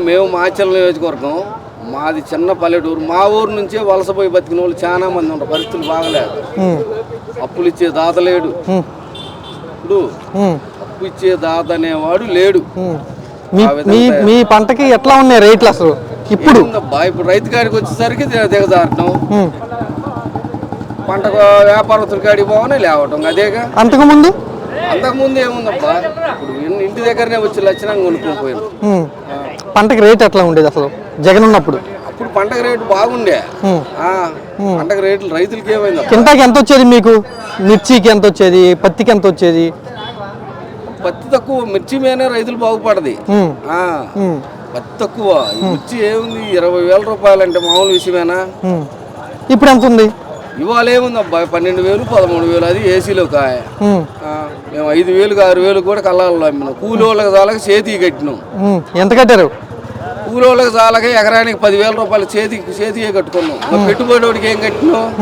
మేము మాచర్ల నియోజకవర్గం, మాది చిన్న పల్లెటూరు. మా ఊరు నుంచే వలసపోయి బతికిన వాళ్ళు చాలా మంది ఉంటారు. పరిస్థితులు బాగలేదు. అప్పులు ఇచ్చే దాత లేడు. ఇప్పుడు అప్పు ఇచ్చే దాత అనేవాడు లేడు. మీ పంటకి ఎట్లా ఉన్నాయి రేట్లు అసలు? ఇప్పుడు ఇప్పుడు రైతు కాడికి వచ్చేసరికి దిగజారటం, పంట వ్యాపారస్తుల కాడికి పోవనే లేవటం. అదేగా అంతకుముందు ఏముందబ్బా, ఇప్పుడు ఇంటి దగ్గరనే వచ్చి లక్షణంగా కొనుక్కొని పోయాను. పంటకి రేట్ ఎట్లా ఉండేది అసలు జగన్ ఉన్నప్పుడు? అప్పుడు పంటకు రేటు బాగుండే. పంటకు రేట్లు రైతులకి ఏమైంది? కింటాకి ఎంత వచ్చేది మీకు? మిర్చికి ఎంత వచ్చేది? పత్తికి ఎంత వచ్చేది? పత్తి తక్కువ, మిర్చి మీదనే రైతులు బాగుపడది. పత్తి తక్కువ, మిర్చి ఏముంది 20,000 రూపాయలు అంటే మామూలు విషయమేనా? ఇప్పుడు ఎంత ఉంది? ఇవాళ ఏముంది అబ్బాయి 12,000, 13,000. అది ఏసీలో కాయ. మేము 5,000, 6,000 కూడా కళ్ళాలలో అమ్మినాం. కూలోళ్ళకి చాలక చేతికి కట్టినాం. ఎంత కట్టారు? కూలోళ్ళకి చాలక ఎకరానికి 10,000 రూపాయలు చేతికి కట్టుకున్నాం. పెట్టుబడి వాడికి ఏం కట్టినాం?